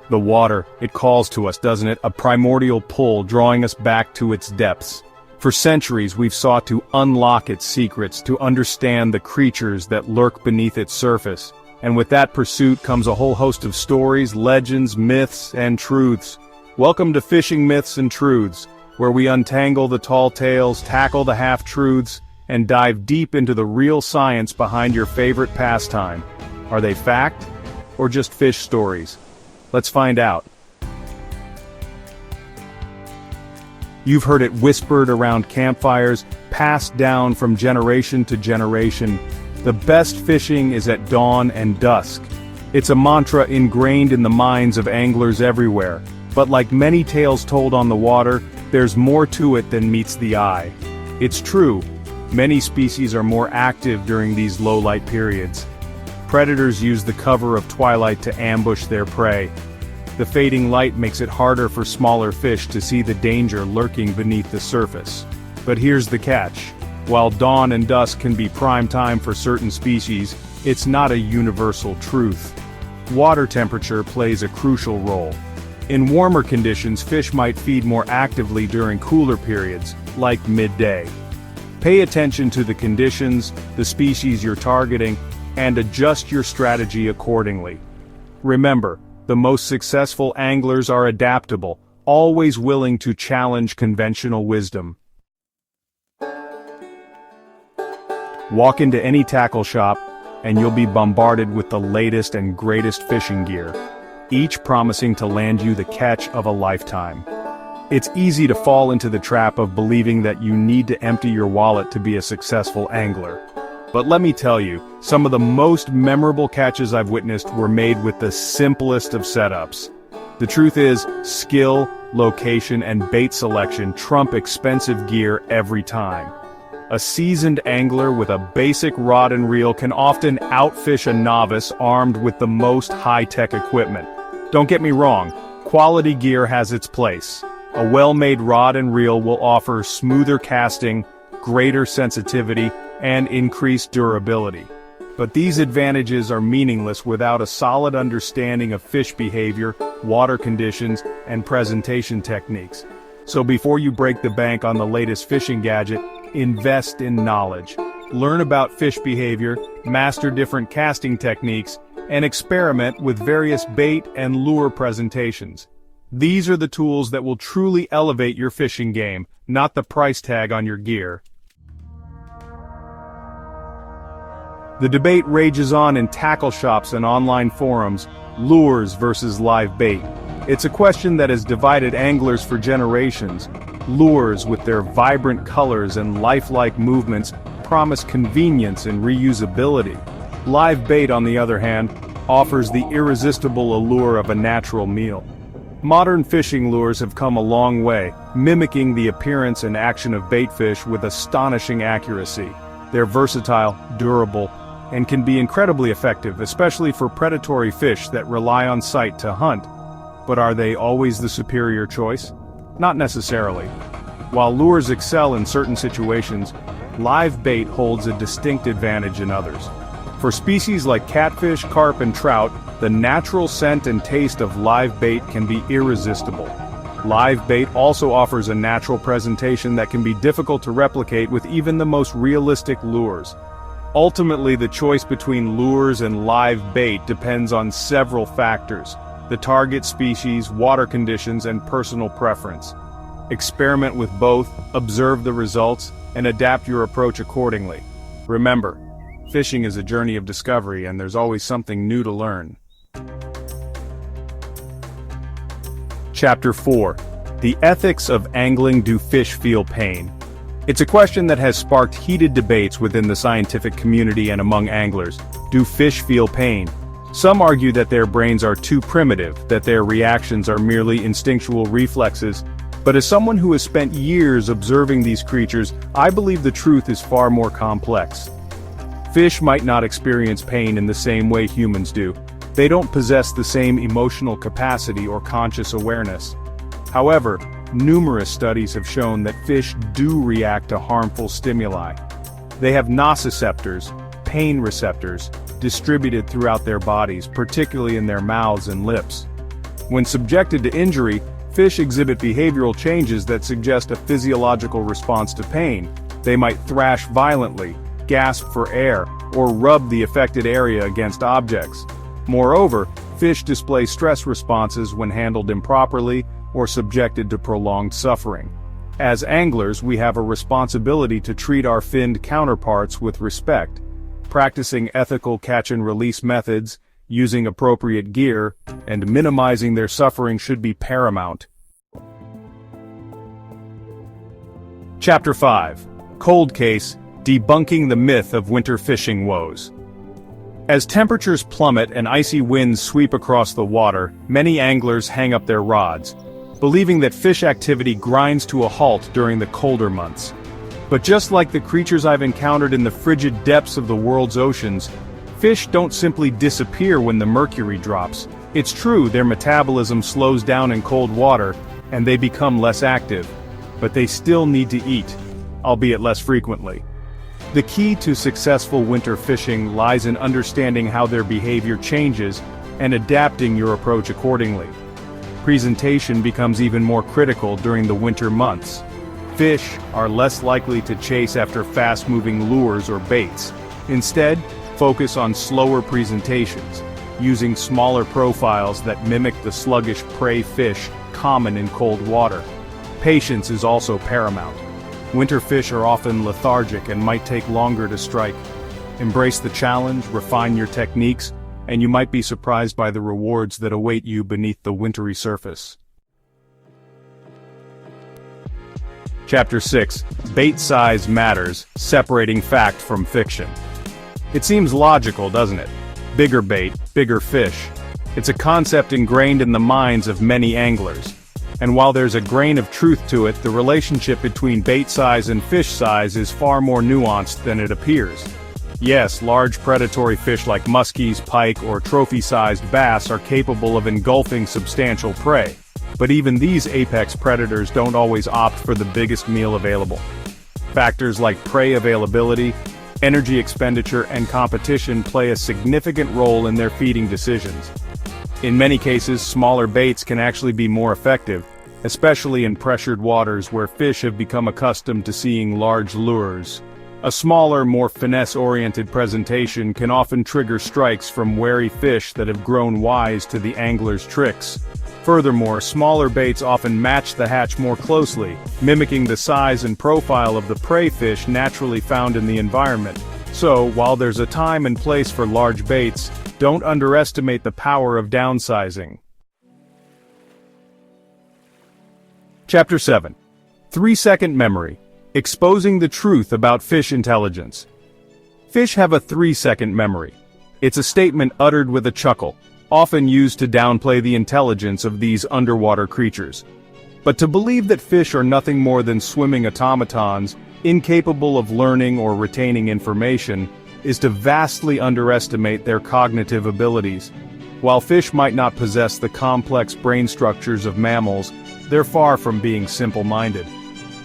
The water, it calls to us, doesn't it? A primordial pull drawing us back to its depths. For centuries we've sought to unlock its secrets, to understand the creatures that lurk beneath its surface. And with that pursuit comes a whole host of stories, legends, myths, and truths. Welcome to Fishing Myths and Truths, where we untangle the tall tales, tackle the half-truths, and dive deep into the real science behind your favorite pastime. Are they fact, or just fish stories? Let's find out. You've heard it whispered around campfires, passed down from generation to generation. The best fishing is at dawn and dusk. It's a mantra ingrained in the minds of anglers everywhere. But like many tales told on the water, there's more to it than meets the eye. It's true, many species are more active during these low-light periods. Predators use the cover of twilight to ambush their prey. The fading light makes it harder for smaller fish to see the danger lurking beneath the surface. But here's the catch. While dawn and dusk can be prime time for certain species, it's not a universal truth. Water temperature plays a crucial role. In warmer conditions, fish might feed more actively during cooler periods, like midday. Pay attention to the conditions, the species you're targeting, and adjust your strategy accordingly. Remember, the most successful anglers are adaptable, always willing to challenge conventional wisdom. Walk into any tackle shop, and you'll be bombarded with the latest and greatest fishing gear, each promising to land you the catch of a lifetime. It's easy to fall into the trap of believing that you need to empty your wallet to be a successful angler. But let me tell you, some of the most memorable catches I've witnessed were made with the simplest of setups. The truth is, skill, location, and bait selection trump expensive gear every time. A seasoned angler with a basic rod and reel can often outfish a novice armed with the most high-tech equipment. Don't get me wrong, quality gear has its place. A well-made rod and reel will offer smoother casting, greater sensitivity, and increased durability. But these advantages are meaningless without a solid understanding of fish behavior, water conditions, and presentation techniques. So before you break the bank on the latest fishing gadget, invest in knowledge. Learn about fish behavior, master different casting techniques, and experiment with various bait and lure presentations. These are the tools that will truly elevate your fishing game, not the price tag on your gear. The debate rages on in tackle shops and online forums, lures versus live bait. It's a question that has divided anglers for generations. Lures, with their vibrant colors and lifelike movements, promise convenience and reusability. Live bait, on the other hand, offers the irresistible allure of a natural meal. Modern fishing lures have come a long way, mimicking the appearance and action of baitfish with astonishing accuracy. They're versatile, durable, and can be incredibly effective, especially for predatory fish that rely on sight to hunt. But are they always the superior choice? Not necessarily. While lures excel in certain situations, live bait holds a distinct advantage in others. For species like catfish, carp, and trout, the natural scent and taste of live bait can be irresistible. Live bait also offers a natural presentation that can be difficult to replicate with even the most realistic lures. Ultimately, the choice between lures and live bait depends on several factors: the target species, water conditions, and personal preference. Experiment with both, observe the results, and adapt your approach accordingly. Remember, fishing is a journey of discovery, and there's always something new to learn. Chapter 4. The Ethics of Angling. Do fish feel pain? It's a question that has sparked heated debates within the scientific community and among anglers. Do fish feel pain? Some argue that their brains are too primitive, that their reactions are merely instinctual reflexes. But as someone who has spent years observing these creatures, I believe the truth is far more complex. Fish might not experience pain in the same way humans do. They don't possess the same emotional capacity or conscious awareness. However, numerous studies have shown that fish do react to harmful stimuli. They have nociceptors, pain receptors, distributed throughout their bodies, particularly in their mouths and lips. When subjected to injury, fish exhibit behavioral changes that suggest a physiological response to pain. They might thrash violently, gasp for air, or rub the affected area against objects. Moreover, fish display stress responses when handled improperly or subjected to prolonged suffering. As anglers, we have a responsibility to treat our finned counterparts with respect. Practicing ethical catch-and-release methods, using appropriate gear, and minimizing their suffering should be paramount. Chapter 5. Cold Case: Debunking the Myth of Winter Fishing Woes. As temperatures plummet and icy winds sweep across the water, many anglers hang up their rods, believing that fish activity grinds to a halt during the colder months. But just like the creatures I've encountered in the frigid depths of the world's oceans, fish don't simply disappear when the mercury drops. It's true, their metabolism slows down in cold water, and they become less active. But they still need to eat, albeit less frequently. The key to successful winter fishing lies in understanding how their behavior changes and adapting your approach accordingly. Presentation becomes even more critical during the winter months. Fish are less likely to chase after fast-moving lures or baits. Instead, focus on slower presentations, using smaller profiles that mimic the sluggish prey fish common in cold water. Patience is also paramount. Winter fish are often lethargic and might take longer to strike. Embrace the challenge, refine your techniques, and you might be surprised by the rewards that await you beneath the wintry surface. Chapter 6. Bait Size Matters: Separating Fact from Fiction. It seems logical, doesn't it? Bigger bait, bigger fish. It's a concept ingrained in the minds of many anglers. And while there's a grain of truth to it, the relationship between bait size and fish size is far more nuanced than it appears. Yes, large predatory fish like muskies, pike, or trophy-sized bass are capable of engulfing substantial prey. But even these apex predators don't always opt for the biggest meal available. Factors like prey availability, energy expenditure, and competition play a significant role in their feeding decisions. In many cases, smaller baits can actually be more effective, especially in pressured waters where fish have become accustomed to seeing large lures. A smaller, more finesse-oriented presentation can often trigger strikes from wary fish that have grown wise to the angler's tricks. Furthermore, smaller baits often match the hatch more closely, mimicking the size and profile of the prey fish naturally found in the environment. So, while there's a time and place for large baits, don't underestimate the power of downsizing. Chapter 7. 3-second memory: Exposing the truth about fish intelligence. Fish have a 3-second memory. It's a statement uttered with a chuckle, often used to downplay the intelligence of these underwater creatures. But to believe that fish are nothing more than swimming automatons, incapable of learning or retaining information, is to vastly underestimate their cognitive abilities. While fish might not possess the complex brain structures of mammals, they're far from being simple-minded.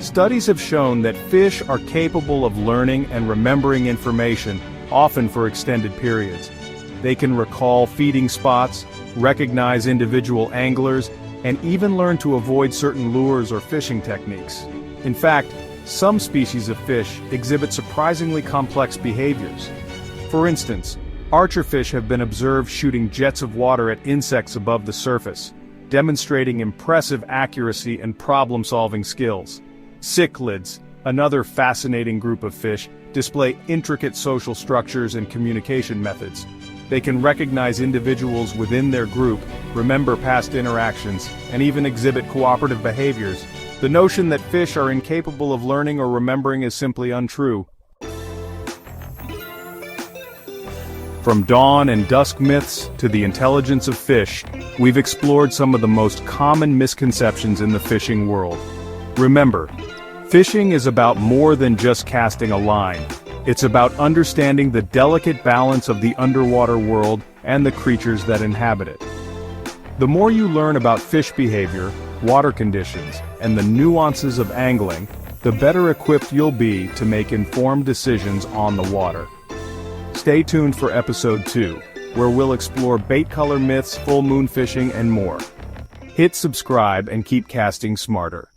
Studies have shown that fish are capable of learning and remembering information, often for extended periods. They can recall feeding spots, recognize individual anglers, and even learn to avoid certain lures or fishing techniques. In fact, some species of fish exhibit surprisingly complex behaviors. For instance, archerfish have been observed shooting jets of water at insects above the surface, demonstrating impressive accuracy and problem-solving skills. Cichlids, another fascinating group of fish, display intricate social structures and communication methods. They can recognize individuals within their group, remember past interactions, and even exhibit cooperative behaviors. The notion that fish are incapable of learning or remembering is simply untrue. From dawn and dusk myths to the intelligence of fish, we've explored some of the most common misconceptions in the fishing world. Remember, fishing is about more than just casting a line. It's about understanding the delicate balance of the underwater world and the creatures that inhabit it. The more you learn about fish behavior, water conditions, and the nuances of angling, the better equipped you'll be to make informed decisions on the water. Stay tuned for episode 2, where we'll explore bait color myths, full moon fishing, and more. Hit subscribe and keep casting smarter.